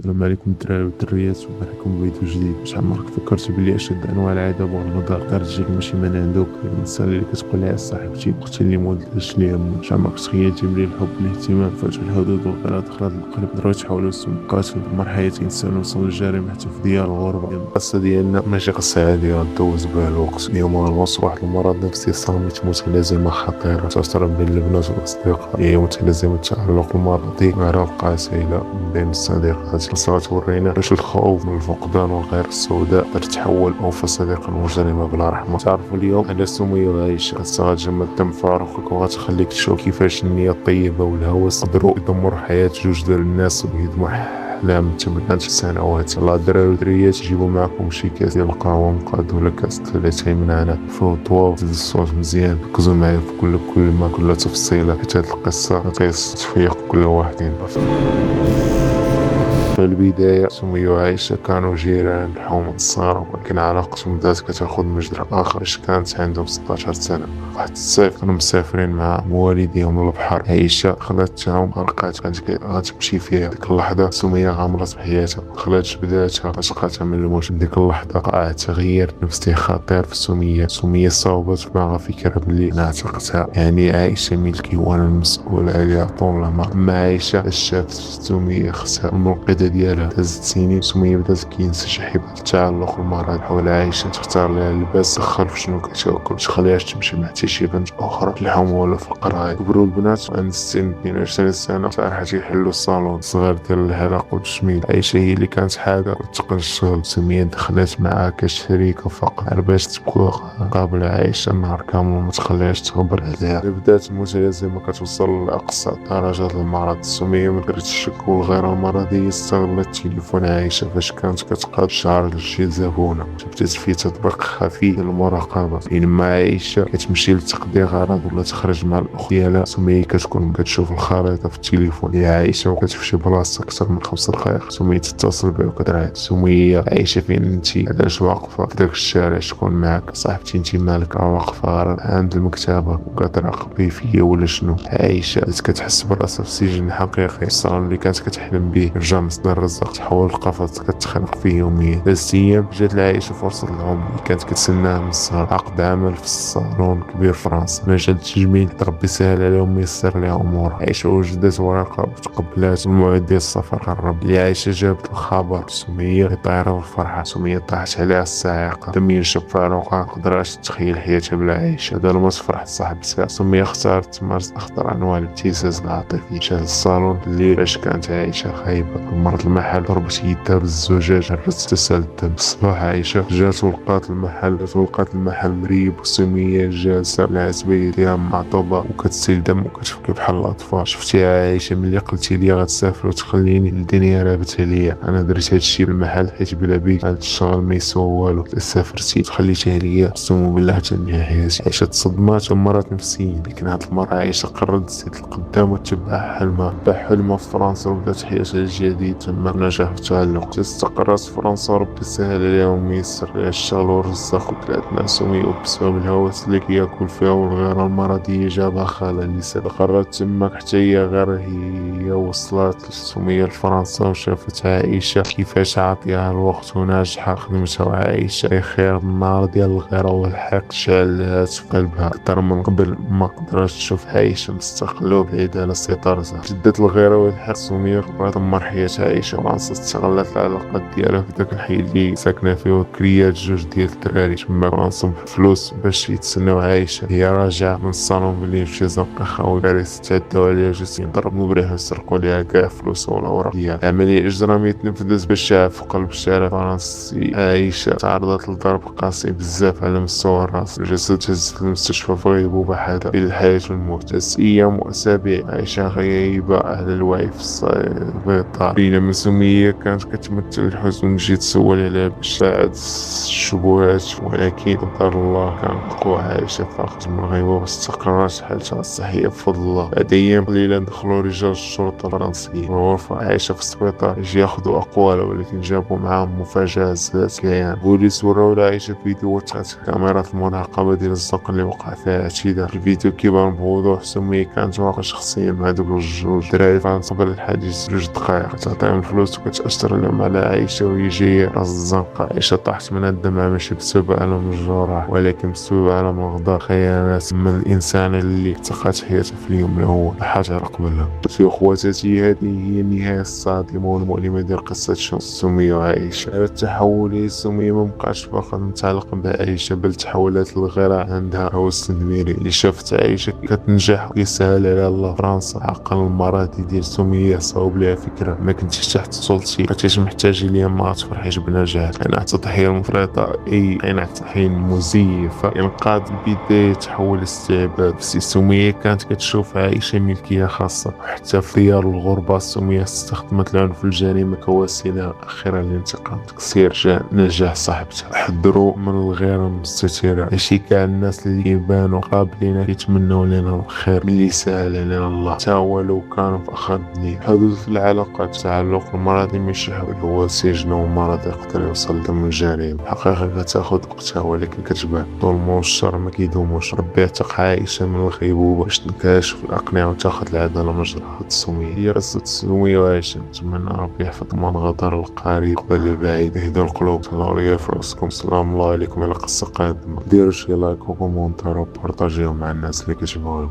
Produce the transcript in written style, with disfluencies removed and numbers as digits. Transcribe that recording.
السلام عليكم الدراري والدريات، ومرحبا فيديو جديد. شحال من مرة فكرت بلي اشد انواع العذاب والنظر خارجيك ماشي من عندك، الانسان اللي كتقول عليه صاحبتي وقت اللي مودش ليا. شحال من مرة تخيلتي بلي الحب والاهتمام فاتوا الحدود وغيرات دخلت القلب، ضربت حول السمقات دمر حياة انسان وصل للجريمة حتى في ديال الغربة. القصة ديالنا ماشي قصة عادية دوز بها الوقت. اليوم غنوصل واحد المرض نفسي صامت متلازمة خطيرة تأثر بين البنات والأصدقاء. هي متلازمة التعلق المرضي مع علاقة سائلة بين الصديقات. القصة تورينا باش الخوف من الفقدان والغير السوداء تقدر تحول أوفى صديقة مجرمة بلا رحمة. تعرفوا اليوم على سمية وعائشة، قصة غتجمد دم فاروقك وغتخليك تشوف كيفاش النية الطيبة والهوس قدروا يدمروا حياة جوج ديال الناس ويهدموا أحلام تمنات سنوات. الله الدراري والدريات، جيبوا معكم شي كاس ديال القهوة مقاد ولا كاس ثلاثة من عنب، فوطوا وزيد الصوت مزيان، ركزوا معايا في كل تفصيلة، حيت هاد القصة غتقيس تفيق كل واحد. في البداية سمية وعائشة كانوا جيران حومة الصغار، ولكن علاقتهم بدات كتاخد مجرى آخر باش كانت عندهم 16 سنة. واحد الصيف كانوا مسافرين مع والديهم للبحر. عائشة خداتهم غرقات، كانت غتمشي فيها. ديك اللحظة سمية غامرت بحياتها، خلات بداتها عشقاتها من الموت. ديك اللحظة وقع تغيير نفسي خطير في سمية صوبت معها فكرة بلي أنا عتقتها، يعني عائشة ملكي وأنا المسؤول عليها طول العمر. أما عائشة شافت سمية اختها المنقذة ديالها. دازت سنين، سمية بدات كينسى شي حبال التعلق المرض حول عائشة، تختار لها اللباس، تسخر في شنو كتاكل، تخليهاش تمشي مع حتى شي بنت أخرى. الحومة ولا الفقر كبروا البنات عند السن 22 سنة، صراحة تيحلوا الصالون الصغير ديال الحلاقة والتجميل. عائشة هي اللي كانت حاجة وتقن الشغل. سمية دخلت معاها كشريكة فقط باش تبقى قابلة عائشة النهار كامل وما تخليهاش تخبر عليها. بدات المتلازمة كتوصل لأقصى درجات المرض. سمية من كرهت الشك والغيرة المرضية استغلت تليفون عائشة فاش كانت كتقاد شعر لشي زبونة، بدات فيه تطبيق خفي للمراقبة. بينما عائشة كتمشي لتقضي غرض ولا تخرج مع الأخت ديالها، سمية كتكون كتشوف الخريطة في التليفون ديال عائشة وكانت في شي بلاصة أكثر من 5 دقائق. سمية تتصل بها وكتعيط: سمية، عائشة فين انتي؟ علاش واقفة في داك الشارع؟ شكون معاك؟ صاحبتي انتي مالك؟ واقفة عند المكتبة وكتراقبي فيا ولا شنو؟ عائشة بدات كتحس براسها في سجن حقيقي. الصالون اللي كانت كتحلم به رجع مصدر الرزق تحول لقفص كتخنق فيه يوميا. دازت ايام، جات لعائشة فرصة العمر اللي كانت كتسناها من الصغر، عقد عمل في الصالون كبير في فرنسا. مجال التجميل ربي سهل عليهم ويسر لها امورها. عائشة وجدت ورقة وتقبلات، الموعد ديال السفر قرب. عائشة جابت الخبر سمية طايرة بالفرحة. سمية طاحت عليها الصاعقة، دم ينشف فاروقة، مقدراتش تتخيل حياتها بلا عائشة. هذا الماتش فرحة صاحبتها. سمية اختارت تمارس أخطر أنواع الابتزاز العاطفي. مشات للصالون الليل باش كانت عائشة خايبة. مرت المحل، ضربت يدها بالزجاج، هرست تسال الدم. الصباح عائشة جات ولقات المحل مريب، وسمية جالسة بالعزبية ديالها معطوبة وكتسيل دم وكتبكي بحال الأطفال. شفتي عائشة ملي قلتي لي غتسافر وتخليني الدنيا رابت عليا؟ أنا درت هادشي بالمحل حيت بلا بيك هاد الشغل ما يسوى والو. سافرتي وخليتيها ليا، قسم بالله تنهي حياتي. عائشة تصدمات ودمرت نفسيا، لكن هاد المرة عائشة قررت تزيد القدام وتتبع حلمها في فرنسا وبدات حياتها الجديد. تم نجاح في التعلق، استقرت في فرنسا وربي سهل عليها وميسر لها الشغل والرزق، وطلعت مع سمية وبسبب الهوس اللي كياكل فيها والغيرة المرضية جابها خالها اللي سال. قررت تماك حتى هي، غير هي وصلت لسمية لفرنسا وشافت عائشة كيفاش عاطيها الوقت وناجحة خدمتها. وعائشة بخير، النار ديال الغيرة والحقد شعلات في قلبها أكثر من قبل. ما قدرتش تشوف عائشة مستقلة وبعيدة على سيطرتها. جدت الغيرة والحقد. سمية قررت تدمر حياة عائشة. فرنسا استغلت العلاقات ديالها في داك الحي اللي ساكنة فيه وكريات جوج ديال الدراري تما فرنسا فلوس باش يتسناو عائشة. هي راجعة من الصالون بلي مشي زنقة خاوي باريس تعداو عليها جوج ضربوا بريها وسرقوا ليها كاع فلوسها والأوراق ديالها. عملية إجرامية تنفذت بالشارع في قلب الشارع الفرنسي. عائشة تعرضت لضرب قاسي بزاف على مستوى الراس، جسدها هز المستشفى في غيبوبة حادة بين الحياة والموت. 6 أيام وأسابيع عائشة غايبة على الوعي في السبيطار، بينما سمية كانت كتمثل الحزن. جيت تسول عليها باش بعد الشبهات، ولكن قدر الله كان قوى. عائشة فاقت من الغيبة واستقرت حالتها الصحية بفضل الله. بعد أيام قليلة دخلوا رجال الشرطة الفرنسيين وغرفة عائشة في السبيطار باش ياخذوا أقوالها، ولكن جابوا معاهم مفاجأة ذات كيان. بوليس وراو لعائشة فيديو تحت كاميرات المراقبة ديال الزنقة اللي وقع فيها اعتداء. الفيديو كيبان بوضوح سمية كانت واقعة شخصيا مع دوك الجوج دراري فرنسا قبل الحادث 2 دقائق. تعطي كتعمل الفلوس وكتأثر اليوم على عائشة وهي جاية راس الزنقة. عائشة طاحت من الدمعة ماشي بسبب ألم الجراح ولكن بسبب ألم الغدار، خيانات من الإنسان اللي اعتقدت حياتها في اليوم الأول ضحات على قبلها. في أخواتاتي هذه هي النهاية الصادمة والمؤلمة ديال قصة سمية وعائشة. هذا التحول هي سمية مبقاش فقط متعلق بعائشة بل تحولات الغيرة عندها هو السنميري اللي شافت عائشة كتنجح ويسهل على الله. فرنسا عقل المرضي ديال سمية صوب لها فكرة ما كنتيش تحت سلطتي بقيتيش محتاج ليا ما تفرحيش بنجاح. أنا تضحية مفرطة أي تضحية مزيفة ينقاد البداية تحول استعباد. سمية كانت كتشوف عائشة ملكية خاصة، وحتى في ديار الغربة سمية استخدمت العنف والجريمة كوسيلة أخيرة للانتقام. تكسير نجاح صاحبتها. حذروا من الغيرة المستترة، ماشي كاع الناس اللي يبانوا قابلين يتمنوا لنا الخير من اللي سهل علينا الله تا هو لو كانوا في آخر الدنيا. حدود في العلاقات، تعلق المرضي ماشي هو سجن ومرض يقدر يوصل دم الجريمة. الحقيقة كتاخد وقتها ولكن كتبان. الظلم والشر ما كيدوموش. ربي يعتق عائشة من الغيبوبة باش تنكشف الأقنعة وتاخد العدالة مجراها. السمية هي قصة سمية وعائشة. نتمنى ربي يحفظ من غدر القريب قبل البعيد، يهدى القلوب. الله يغفر راسكم. السلام الله عليكم. إلى قصة قادمة ديروا شي لايك وكومونتير وبارطاجيو مع الناس اللي كتبغيو.